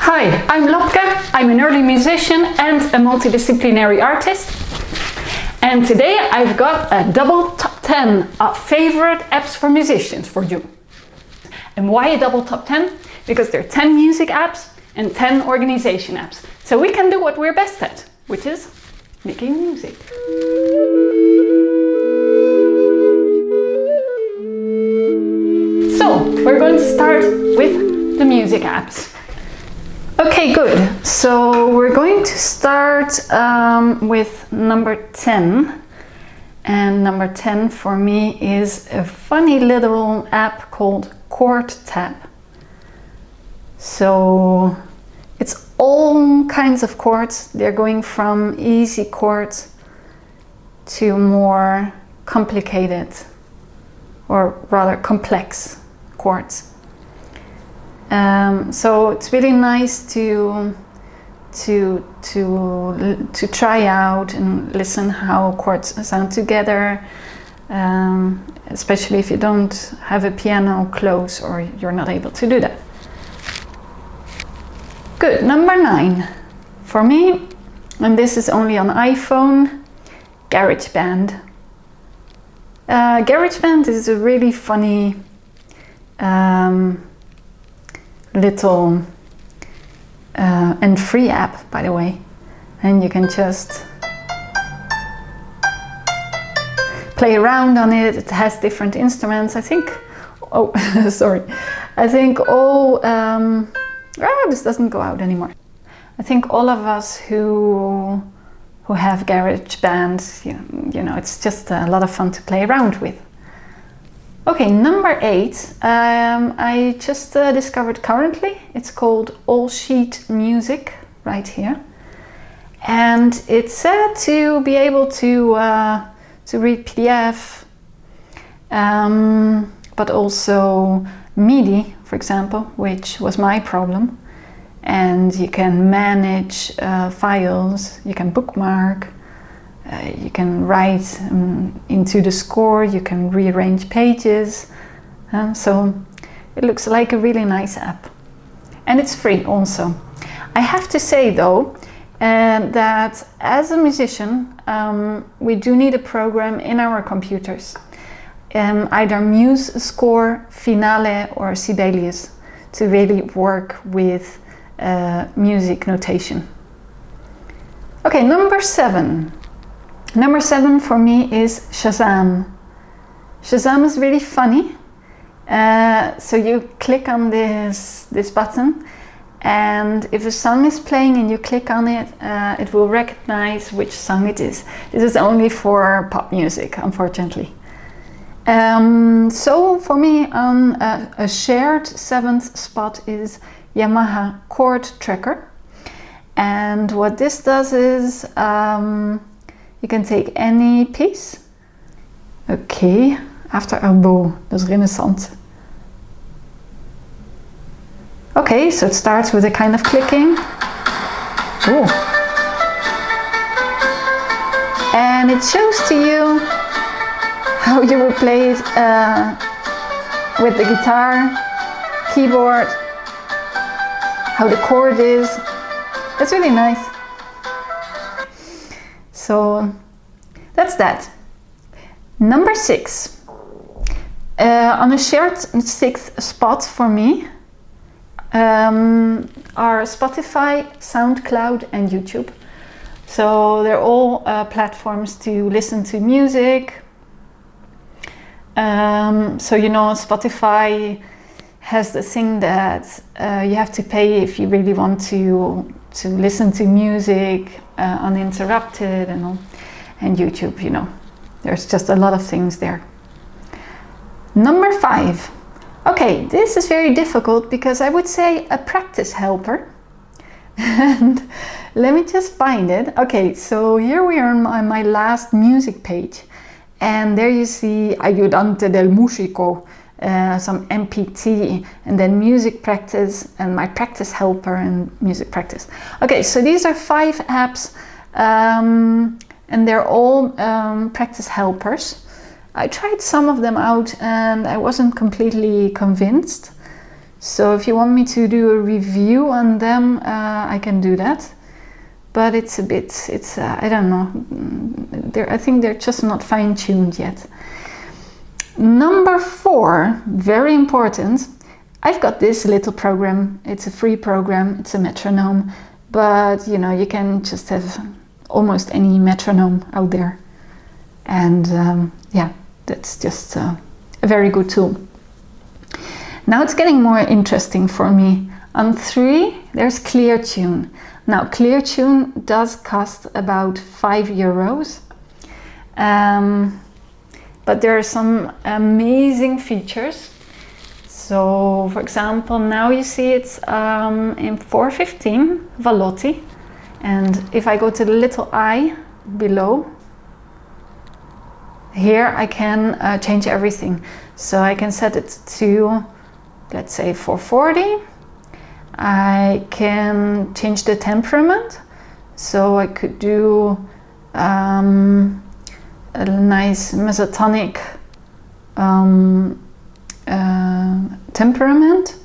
Hi, I'm Lobke. I'm an early musician and a multidisciplinary artist. And today I've got a double top 10 of favorite apps for musicians for you. And why a double top 10? Because there are 10 music apps and 10 organization apps. So we can do what we're best at, which is making music. So we're going to start with the music apps. Okay, good. So we're going to start with number 10. And number 10 for me is a funny little app called ChordTap. So it's all kinds of chords. They're going from easy chords to more complicated or rather complex chords. So it's really nice to try out and listen how chords sound together, especially if you don't have a piano close or you're not able to do that. Good, number 9 for me, and this is only on iPhone, Garageband. Garageband is a really funny little and free app, by the way, and you can just play around on it. It has different instruments. I think this doesn't go out anymore. I think all of us who have Garageband, you know, it's just a lot of fun to play around with. Okay, number 8, I just discovered currently. It's called All Sheet Music, right here. And it's said to be able to read PDF, but also Midi, for example, which was my problem. And you can manage files, you can bookmark, you can write into the score, you can rearrange pages. So it looks like a really nice app. And it's free also. I have to say though, that as a musician, we do need a program in our computers. Either MuseScore, Finale or Sibelius to really work with music notation. Okay, number 7. Number 7 for me is Shazam. Shazam is really funny. So you click on this button, and if a song is playing and you click on it, it will recognize which song it is. This is only for pop music, unfortunately. So for me, on a shared 7th spot is Yamaha chord tracker. And what this does is you can take any piece. Okay, after Arbo, dat is Renaissance. Okay, so it starts with a kind of clicking. Ooh. And it shows to you how you would play it with the guitar, keyboard, how the chord is. That's really nice. So that's that. Number 6. On a shared 6th spot for me are Spotify, SoundCloud and YouTube. So they're all platforms to listen to music. So you know, Spotify has the thing that you have to pay if you really want to listen to music uninterrupted and all. And YouTube, you know, there's just a lot of things there. Number 5. Okay, this is very difficult because I would say a practice helper. And let me just find it. Okay, so here we are on my last music page. And there you see Ayudante del Músico, some MPT, and then music practice, and my practice helper and music practice. Okay, so these are 5 apps, and they're all practice helpers. I tried some of them out and I wasn't completely convinced. So if you want me to do a review on them, I can do that. But it's a bit, I don't know, I think they're just not fine-tuned yet. Number 4, very important. I've got this little program. It's a free program. It's a metronome, but you know, you can just have almost any metronome out there. And yeah, that's just a very good tool. Now it's getting more interesting for me. On 3, there's ClearTune. Now ClearTune does cost about €5. But there are some amazing features. So, for example, now you see it's in 415 Velotti, and if I go to the little I below, here I can change everything. So I can set it to, let's say, 440. I can change the temperament, so I could do a nice mesotonic temperament,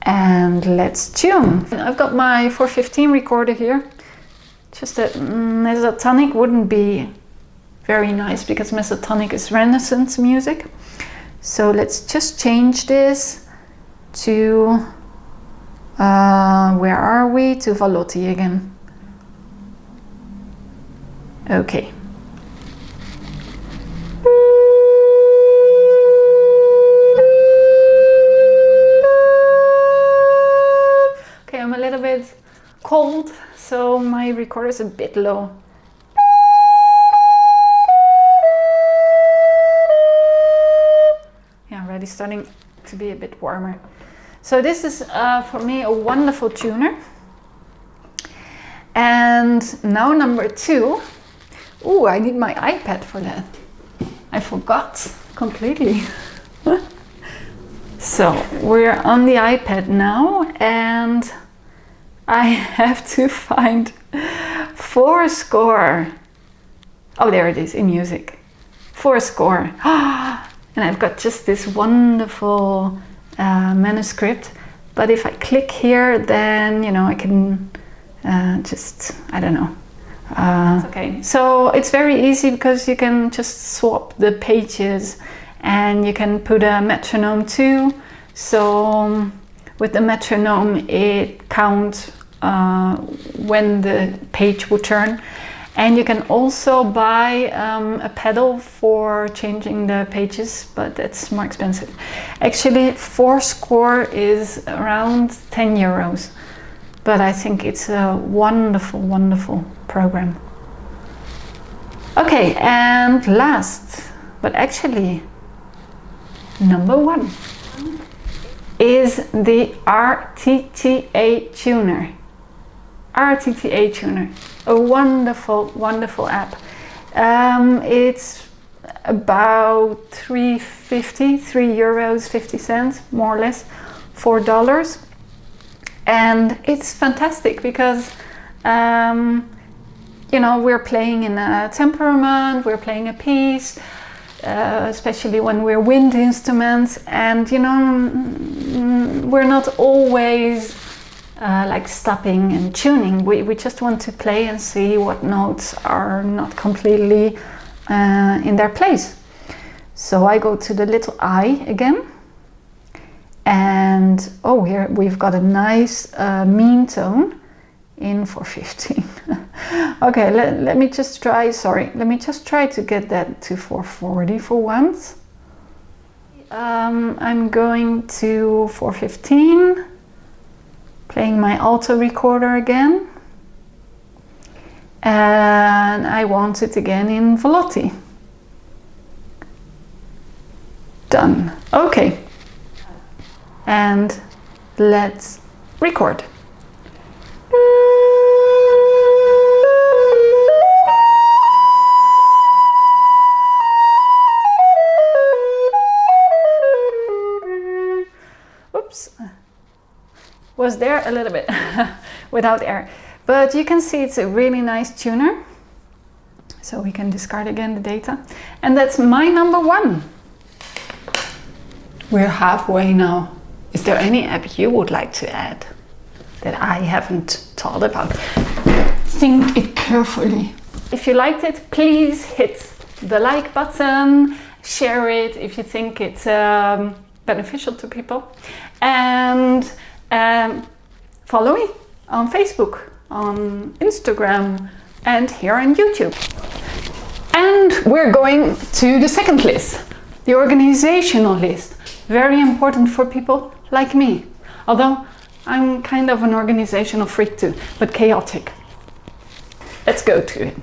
and let's tune. I've got my 415 recorder here. Just that mesotonic wouldn't be very nice because mesotonic is Renaissance music. So let's just change this to where are we? To Velotti again. Okay. I'm a little bit cold, so my recorder is a bit low. Yeah, already starting to be a bit warmer. So this is for me a wonderful tuner. And now number 2. Ooh, I need my iPad for that. I forgot completely. So we're on the iPad now, and I have to find FourScore. Oh, there it is in music. FourScore. And I've got just this wonderful manuscript. But if I click here, then, you know, I can just, I don't know. Okay. So it's very easy because you can just swap the pages, and you can put a metronome too. So with the metronome, it counts when the page will turn. And you can also buy a pedal for changing the pages, but that's more expensive. Actually, FourScore is around €10, but I think it's a wonderful, wonderful program. Okay, and last, but actually number 1 is the RTT tuner. RTT tuner, a wonderful, wonderful app. It's about €3.50, more or less, $4. And it's fantastic because, you know, we're playing in a temperament, we're playing a piece, especially when we're wind instruments, and, you know, we're not always like stopping and tuning. We just want to play and see what notes are not completely in their place. So I go to the little I again, and oh, here we've got a nice mean tone in 415. Okay, let me just try, let me just try to get that to 440 for once. I'm going to 415, playing my alto recorder again, and I want it again in Velotti. Done. Okay, and let's record. Oops, was there a little bit without air, but you can see it's a really nice tuner. So we can discard again the data, and that's my number 1. We're halfway now. Is there any app you would like to add that I haven't thought about? Think it carefully. If you liked it, please hit the like button, share it if you think it's beneficial to people, and follow me on Facebook, on Instagram, and here on YouTube. And we're going to the second list, the organizational list. Very important for people like me. Although I'm kind of an organizational freak too, but chaotic. Let's go to it.